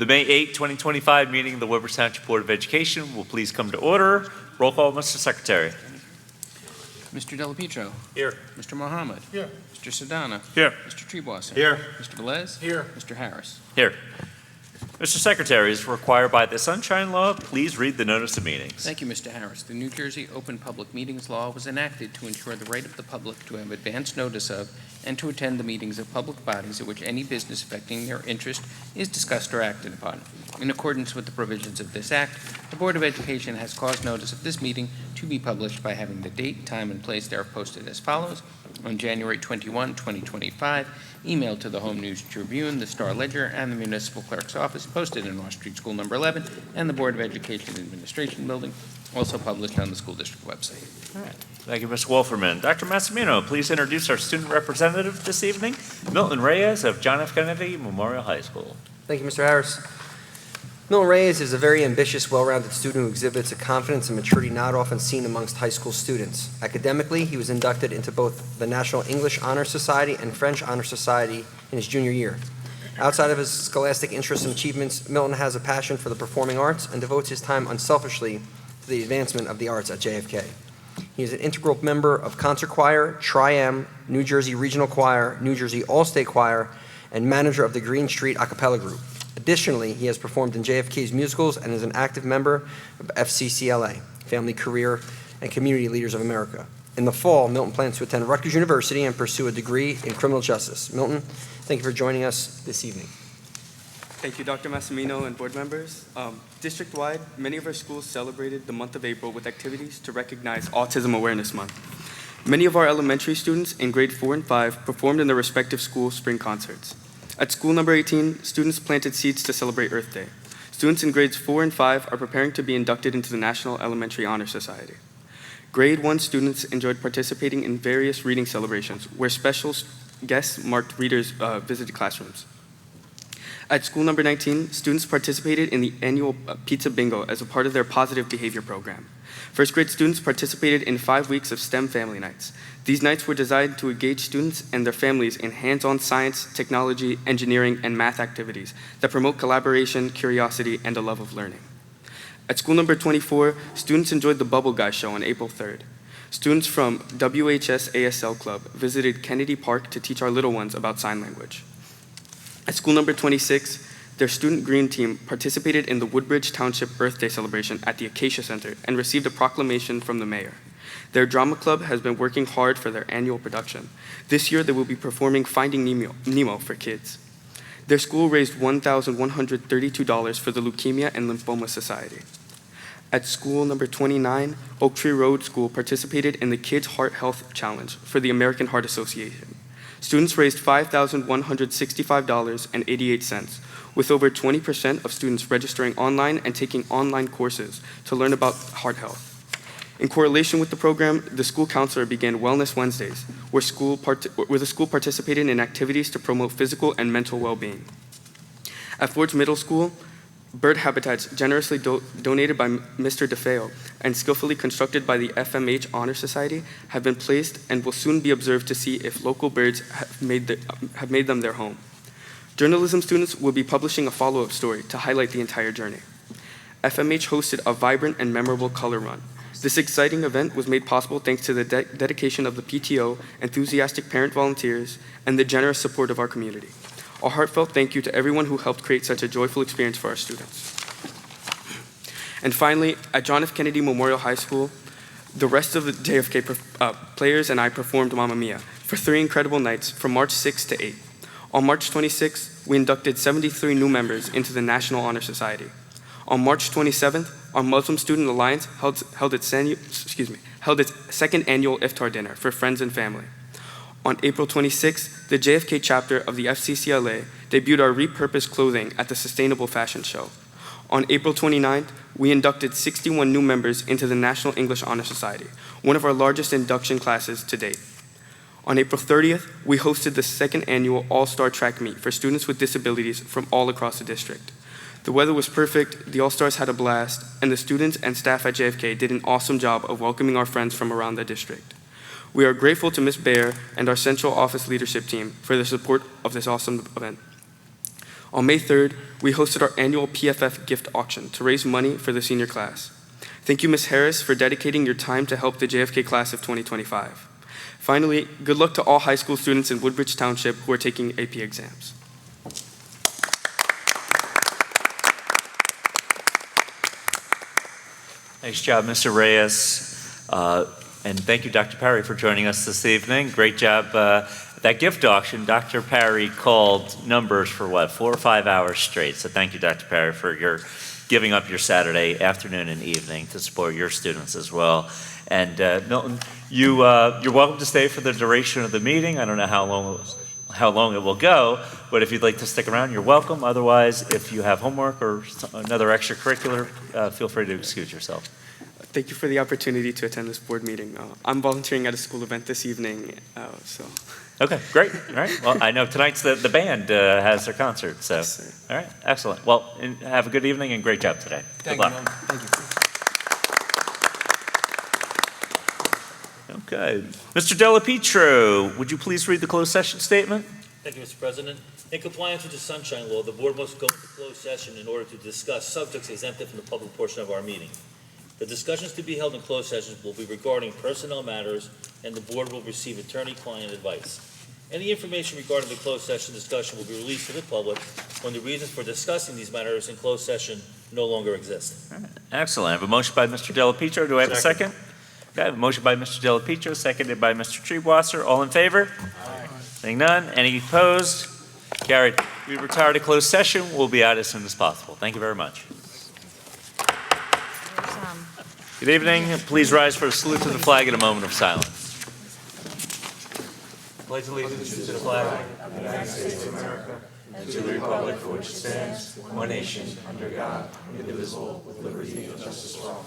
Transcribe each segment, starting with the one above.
The May 8, 2025 meeting of the Woodbridge Township Board of Education will please come to order. Roll call, Mr. Secretary. Mr. Delapietro. Here. Mr. Mohammed. Here. Mr. Sedana. Here. Mr. Treebwasser. Here. Mr. Velez. Here. Mr. Harris. Here. Mr. Secretary, as required by the Sunshine Law, please read the notice of meetings. Thank you, Mr. Harris. The New Jersey Open Public Meetings Law was enacted to ensure the right of the public to have advance notice of and to attend the meetings of public bodies at which any business affecting their interest is discussed or acted upon. In accordance with the provisions of this Act, the Board of Education has caused notice of this meeting to be published by having the date, time, and place thereof posted as follows. On January 21, 2025, emailed to the Home News Tribune, the Star Ledger, and the Municipal Clerk's Office, posted in North Street School Number 11 and the Board of Education Administration Building, also published on the school district website. All right. Thank you, Mr. Wolferman. Dr. Massimino, please introduce our student representative this evening, Milton Reyes of John F. Kennedy Memorial High School. Thank you, Mr. Harris. Milton Reyes is a very ambitious, well-rounded student who exhibits a confidence and maturity not often seen amongst high school students. Academically, he was inducted into both the National English Honor Society and French Honor Society in his junior year. Outside of his scholastic interests and achievements, Milton has a passion for the performing arts and devotes his time unselfishly to the advancement of the arts at JFK. He is an integral member of Concert Choir, Tri-M, New Jersey Regional Choir, New Jersey All-State Choir, and manager of the Green Street a cappella group. Additionally, he has performed in JFK's musicals and is an active member of FCCLA, Family, Career, and Community Leaders of America. In the fall, Milton plans to attend Rutgers University and pursue a degree in criminal justice. Milton, thank you for joining us this evening. Thank you, Dr. Massimino and board members. District-wide, many of our schools celebrated the month of April with activities to recognize Autism Awareness Month. Many of our elementary students in grade 4 and 5 performed in their respective school spring concerts. At school number 18, students planted seeds to celebrate Earth Day. Students in grades 4 and 5 are preparing to be inducted into the National Elementary Honor Society. Grade 1 students enjoyed participating in various reading celebrations where special guests marked readers visited classrooms. At school number 19, students participated in the annual Pizza Bingo as a part of their positive behavior program. First grade students participated in 5 weeks of STEM Family Nights. These nights were designed to engage students and their families in hands-on science, technology, engineering, and math activities that promote collaboration, curiosity, and a love of learning. At school number 24, students enjoyed the Bubble Guy show on April 3rd. Students from WHS ASL Club visited Kennedy Park to teach our little ones about sign language. At school number 26, their student green team participated in the Woodbridge Township Earth Day celebration at the Acacia Center and received a proclamation from the mayor. Their drama club has been working hard for their annual production. This year, they will be performing Finding Nemo for kids. Their school raised $1,132 for the Leukemia and Lymphoma Society. At school number 29, Oak Tree Road School participated in the Kids Heart Health Challenge for the American Heart Association. Students raised $5,165.88, with over 20% of students registering online and taking online courses to learn about heart health. In correlation with the program, the school counselor began Wellness Wednesdays, where the school participated in activities to promote physical and mental well-being. At Ford's Middle School, bird habitats generously donated by Mr. DeFeo and skillfully constructed by the FMH Honor Society have been placed and will soon be observed to see if local birds have made them their home. Journalism students will be publishing a follow-up story to highlight the entire journey. FMH hosted a vibrant and memorable color run. This exciting event was made possible thanks to the dedication of the PTO, enthusiastic parent volunteers, and the generous support of our community. A heartfelt thank you to everyone who helped create such a joyful experience for our students. And finally, at John F. Kennedy Memorial High School, the rest of the JFK players and I performed Mamma Mia for 3 incredible nights from March 6th to 8th. On March 26th, we inducted 73 new members into the National Honor Society. On March 27th, our Muslim Student Alliance held its second annual iftar dinner for friends and family. On April 26th, the JFK chapter of the FCCLA debuted our repurposed clothing at the Sustainable Fashion Show. On April 29th, we inducted 61 new members into the National English Honor Society, one of our largest induction classes to date. On April 30th, we hosted the second annual All-Star Track Meet for students with disabilities from all across the district. The weather was perfect, the All-Stars had a blast, and the students and staff at JFK did an awesome job of welcoming our friends from around the district. We are grateful to Ms. Baer and our Central Office leadership team for the support of this awesome event. On May 3rd, we hosted our annual PFF gift auction to raise money for the senior class. Thank you, Ms. Harris, for dedicating your time to help the JFK class of 2025. Finally, good luck to all high school students in Woodbridge Township who are taking AP exams. Nice job, Mr. Reyes. And thank you, Dr. Parry, for joining us this evening. Great job. That gift auction, Dr. Parry called numbers for 4 or 5 hours straight. So thank you, Dr. Parry, for your giving up your Saturday afternoon and evening to support your students as well. And Milton, you're welcome to stay for the duration of the meeting. I don't know how long it will go, but if you'd like to stick around, you're welcome. Otherwise, if you have homework or another extracurricular, feel free to excuse yourself. Thank you for the opportunity to attend this board meeting. I'm volunteering at a school event this evening, so. Okay, great. All right. Well, I know tonight's the band has their concert, so. Yes, All right, excellent. Well, and have a good evening and great job today. Good luck. Thank you. Okay. Mr. Della Pietro, would you please read the closed session statement? Thank you, Mr. President. In compliance with the Sunshine Law, the board must go into closed session in order to discuss subjects exempted from the public portion of our meeting. The discussions to be held in closed sessions will be regarding personnel matters, and the board will receive attorney-client advice. Any information regarding the closed session discussion will be released to the public when the reasons for discussing these matters in closed session no longer exist. All right. Excellent. I have a motion by Mr. Della Pietro. Do I have a second? Okay, I have a motion by Mr. Della Pietro, seconded by Mr. Treebwasser. All in favor? Aye. Seeing none. Any opposed? Carried. We retire to closed session. We'll be out as soon as possible. Thank you very much. Good evening. Please rise for a salute to the flag and a moment of silence. Pledge allegiance to the flag of the United States of America and to the republic for which it stands, one nation, under God, indivisible, with liberty and justice for all.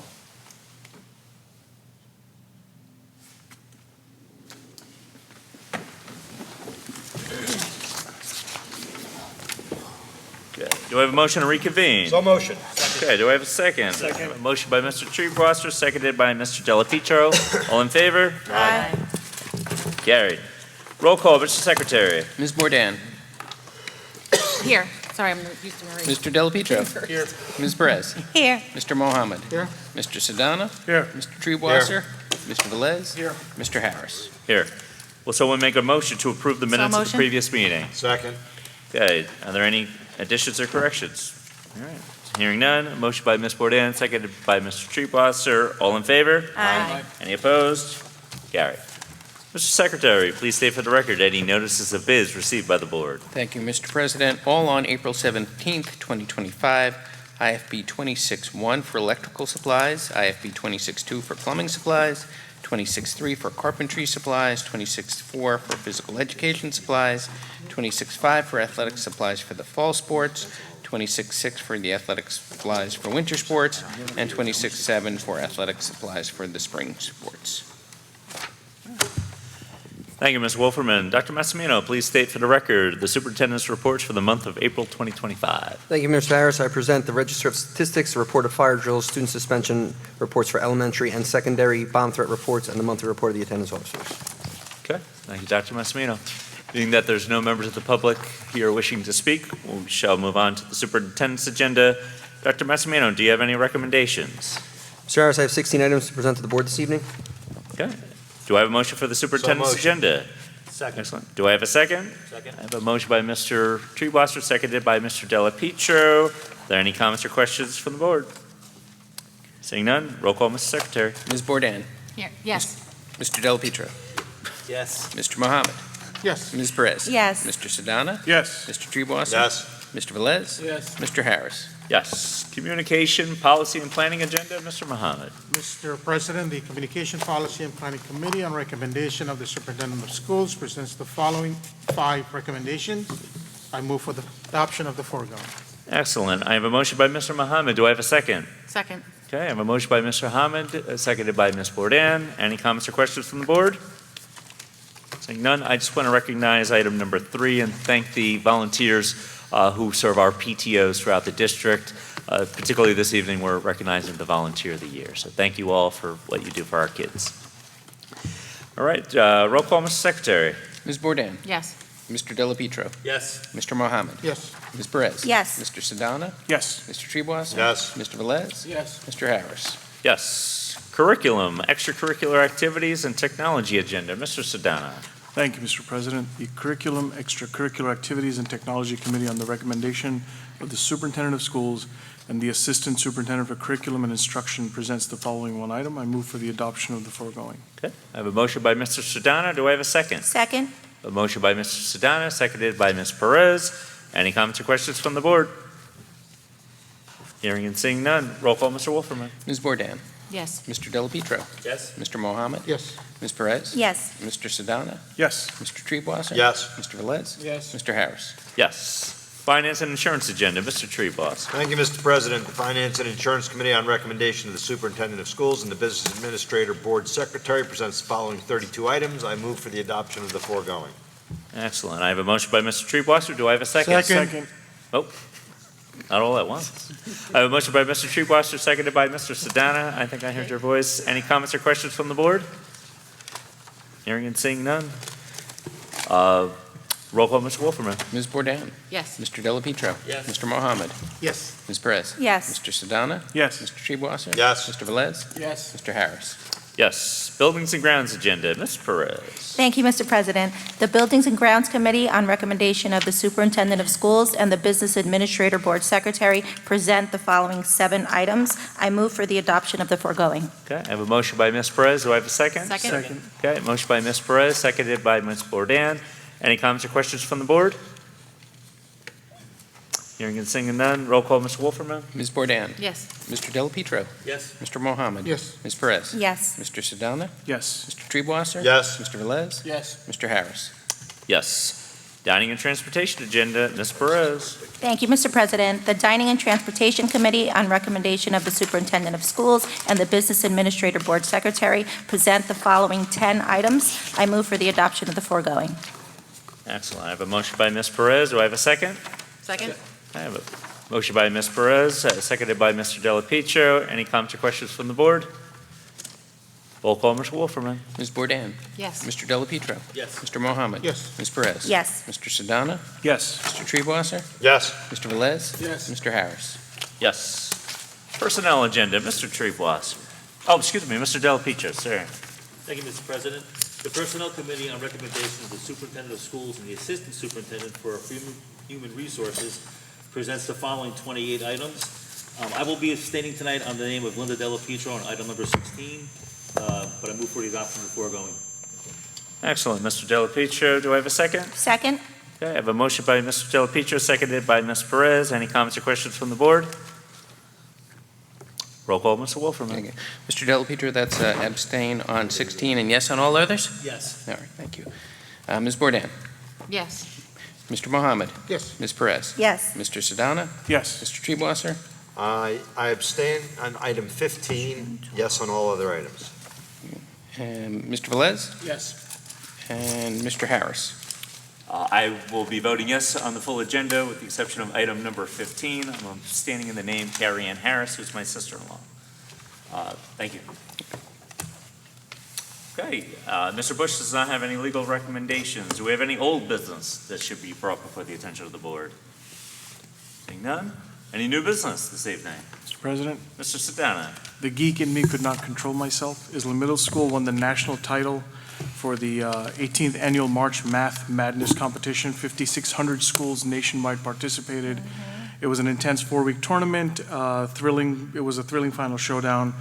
Okay. Do I have a motion to reconvene? So motion. Okay, do I have a second? Second. A motion by Mr. Treebwasser, seconded by Mr. Della Pietro. All in favor? Aye. Carried. Roll call, Mr. Secretary. Ms. Bourdain. Here. Sorry, I'm used to Marie. Mr. Della Pietro. Here. Ms. Perez. Here. Mr. Mohammed. Here. Mr. Sedana. Here. Mr. Treebwasser. Mr. Velez. Here. Mr. Harris. Here. Will someone make a motion to approve the minutes of the motion. previous meeting? Second. Okay, are there any additions or corrections? All right, hearing none, a motion by Ms. Bourdain, seconded by Mr. Treebwasser. All in favor? Aye. Any opposed? Carried. Mr. Secretary, please state for the record any notices of bids received by the board. Thank you, Mr. President. All on April 17th, 2025, IFB 26-1 for electrical supplies, IFB 26-2 for plumbing supplies, 26-3 for carpentry supplies, 26-4 for physical education supplies, 26-5 for athletic supplies for the fall sports, 26-6 for the athletic supplies for winter sports, and 26-7 for athletic supplies for the spring sports. Thank you, Ms. Wolferman. Dr. Massimino, please state for the record the superintendent's reports for the month of April 2025. Thank you, Mr. Harris. I present the Register of Statistics, the report of fire drills, student suspension reports for elementary and secondary, bomb threat reports, and the monthly report of the attendance officers. Okay, thank you, Dr. Massimino. Being that there's no members of the public here wishing to speak, we shall move on to the superintendent's agenda. Dr. Massimino, do you have any recommendations? Mr. Harris, I have 16 items to present to the board this evening. Okay. Do I have a motion for the superintendent's agenda? Second. Excellent. Do I have a second? Second. I have a motion by Mr. Treebwasser, seconded by Mr. Della Pietro. Are there any comments or questions from the board? Seeing none, roll call, Mr. Secretary. Ms. Bourdain. Here. Yes. Mr. Della Pietro. Yes. Mr. Mohammed. Yes. Ms. Perez. Yes. Mr. Sedana. Yes. Mr. Treebwasser. Yes. Mr. Velez. Yes. Mr. Harris. Yes. Communication, policy, and planning agenda, Mr. Mohammed. Mr. President, the Communication Policy and Planning Committee, on recommendation of the Superintendent of Schools, presents the following 5 recommendations. I move for the adoption of the foregoing. Excellent. I have a motion by Mr. Mohammed. Do I have a second? Second. Okay, I have a motion by Mr. Hamid, seconded by Ms. Bourdain. Any comments or questions from the board? Seeing none, I just want to recognize item number 3 and thank the volunteers who serve our PTOs throughout the district. Particularly this evening, we're recognizing the Volunteer of the Year. So thank you all for what you do for our kids. All right, roll call, Mr. Secretary. Ms. Bourdain. Yes. Mr. Delapietro. Yes. Mr. Mohammed. Yes. Ms. Perez. Yes. Mr. Sedana. Yes. Mr. Treebwasser. Yes. Mr. Velez. Yes. Mr. Harris. Yes. Curriculum, extracurricular activities, and technology agenda. Mr. Sedana. Thank you, Mr. President. The Curriculum, Extracurricular Activities, and Technology Committee, on the recommendation of the Superintendent of Schools and the Assistant Superintendent for Curriculum and Instruction, presents the following one item. I move for the adoption of the foregoing. Okay. I have a motion by Mr. Sedana. Do I have a second? Second. A motion by Mr. Sedana, seconded by Ms. Perez. Any comments or questions from the board? Hearing and seeing none. Roll call, Mr. Wolferman. Ms. Bourdain. Yes. Mr. Delapietro. Yes. Mr. Mohammed. Yes. Ms. Perez. Yes. Mr. Sedana. Yes. Mr. Treebwasser. Yes. Mr. Velez. Yes. Mr. Harris. Yes. Finance and Insurance agenda. Mr. Treeboss. Thank you, Mr. President. The Finance and Insurance Committee, on recommendation of the Superintendent of Schools and the Business Administrator Board Secretary, presents the following 32 items. I move for the adoption of the foregoing. Excellent. I have a motion by Mr. Treebosser. Do I have a second? Oh, not all at once. I have a motion by Mr. Treebosser, seconded by Mr. Sedana. I think I heard your voice. Any comments or questions from the board? Hearing and seeing none. Roll call, Mr. Wolferman. Ms. Bourdain. Yes. Mr. Delapietro. Yes. Mr. Mohammed. Yes. Ms. Perez. Yes. Mr. Sedana. Yes. Mr. Treebwasser. Yes. Mr. Velez. Yes. Mr. Harris. Yes. Buildings and Grounds agenda. Ms. Perez. Thank you, Mr. President. The Buildings and Grounds Committee, on recommendation of the Superintendent of Schools and the Business Administrator Board Secretary, present the following 7 items. I move for the adoption of the foregoing. Okay. I have a motion by Ms. Perez. Do I have a second? Second. Okay. Motion by Ms. Perez, seconded by Ms. Bourdain. Any comments or questions from the board? Hearing and seeing none. Roll call, Mr. Wolferman. Ms. Bourdain. Yes. Mr. Delapietro. Yes. Mr. Mohammed. Yes. Ms. Perez. Yes. Mr. Sedana. Yes. Mr. Treebwasser. Yes. Mr. Velez. Yes. Mr. Harris. Yes. Dining and Transportation agenda. Ms. Perez. Thank you, Mr. President. The Dining and Transportation Committee, on recommendation of the Superintendent of Schools and the Business Administrator Board Secretary, present the following 10 items. I move for the adoption of the foregoing. Excellent. I have a motion by Ms. Perez. Do I have a second? Second. I have a motion by Ms. Perez, seconded by Mr. Delapietro. Any comments or questions from the board? Roll call, Mr. Wolferman. Ms. Bourdain. Yes. Mr. Delapietro. Yes. Mr. Mohammed. Yes. Ms. Perez. Yes. Mr. Sedana. Yes. Mr. Treebwasser. Yes. Mr. Velez. Yes. Mr. Harris. Yes. Personnel agenda. Mr. Treebwas. Oh, excuse me, Mr. Delapietro, sir. Thank you, Mr. President. The Personnel Committee, on recommendation of the Superintendent of Schools and the Assistant Superintendent for Human Resources, presents the following 28 items. I will be abstaining tonight on the name of Linda Delapietro on item number 16, but I move for the adoption of the foregoing. Excellent. Mr. Delapietro, do I have a second? Second. Okay, I have a motion by Mr. Delapietro, seconded by Ms. Perez. Any comments or questions from the board? Roll call, Mr. Wolferman. Okay. Mr. Delapietro, that's abstain on 16 and yes on all others? Yes. All right, thank you. Ms. Bourdain. Yes. Mr. Mohammed. Yes. Ms. Perez. Yes. Mr. Sedana. Yes. Mr. Treebwasser. I abstain on item 15, yes on all other items. And Mr. Velez. Yes. And Mr. Harris. I will be voting yes on the full agenda with the exception of item number 15. I'm standing in the name Carrie Ann Harris, who's my sister-in-law. Thank you. Okay, Mr. Bush does not have any legal recommendations. Do we have any old business that should be brought before the attention of the board? Seeing none? Any new business this evening? Mr. President, Mr. Sedana. the geek in me could not control myself. Isla Middle School won the national title for the 18th Annual March Math Madness Competition. 5,600 schools nationwide participated. It was an intense 4-week tournament, thrilling. It was a thrilling final showdown.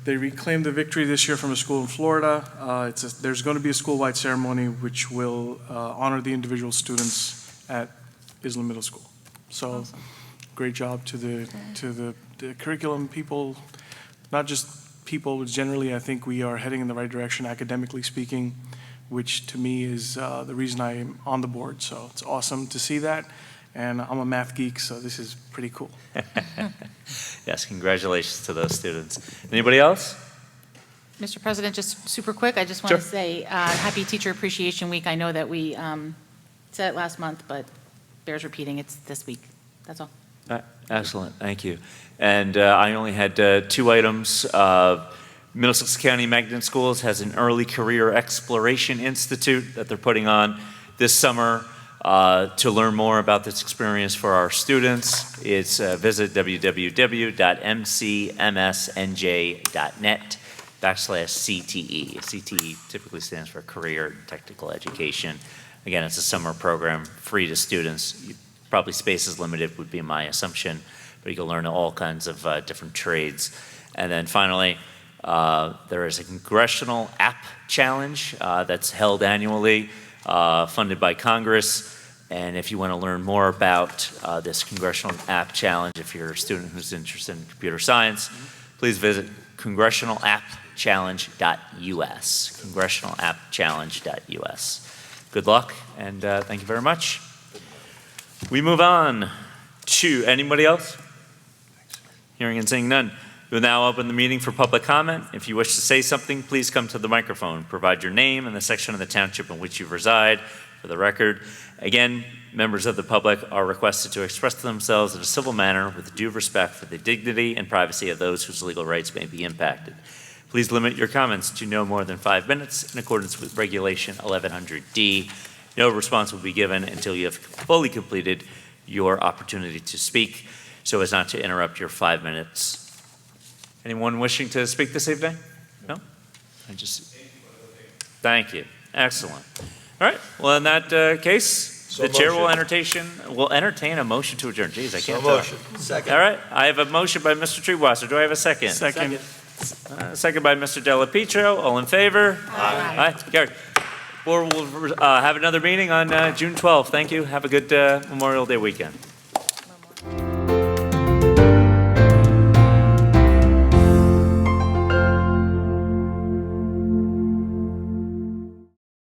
They reclaimed the victory this year from a school in Florida. There's going to be a school-wide ceremony which will honor the individual students at Isla Middle School. So, Awesome. Great job to the curriculum people, not just people. Generally, I think we are heading in the right direction, academically speaking, which to me is the reason I'm on the board. So it's awesome to see that. And I'm a math geek, so this is pretty cool. Yes, congratulations to those students. Anybody else? Mr. President, just super quick, I just want Sure. to say, Happy Teacher Appreciation Week. I know that we said it last month, but bears repeating, it's this week. That's all. Excellent, thank you. And I only had 2 items. Middlesex County Magnet Schools has an early career exploration institute that they're putting on this summer. To learn more about this experience for our students, it's visit www.mcmsnj.net/CTE. CTE typically stands for Career and Technical Education. Again, it's a summer program, free to students. Probably space is limited would be my assumption, but you can learn all kinds of different trades. And then finally, there is a Congressional App Challenge that's held annually, funded by Congress. And if you want to learn more about this Congressional App Challenge, if you're a student who's interested in computer science, please visit congressionalappchallenge.us, congressionalappchallenge.us. Good luck, and thank you very much. We move on to anybody else? Hearing and seeing none. We'll now open the meeting for public comment. If you wish to say something, please come to the microphone. Provide your name and the section of the township in which you reside for the record. Again, members of the public are requested to express themselves in a civil manner with due respect for the dignity and privacy of those whose legal rights may be impacted. Please limit your comments to no more than 5 minutes in accordance with Regulation 1100D. No response will be given until you have fully completed your opportunity to speak, so as not to interrupt your 5 minutes. Anyone wishing to speak this evening? No? Thank you. Excellent. All right. Well, in that case, the chair will entertain a motion to adjourn. Jeez, I can't talk. Second. All right. I have a motion by Mr. Treewasser. Do I have a second? Second. Second by Mr. Della Pietro. All in favor? Aye. Aye. Carried. Board will have another meeting on June 12th. Thank you. Have a good Memorial Day weekend.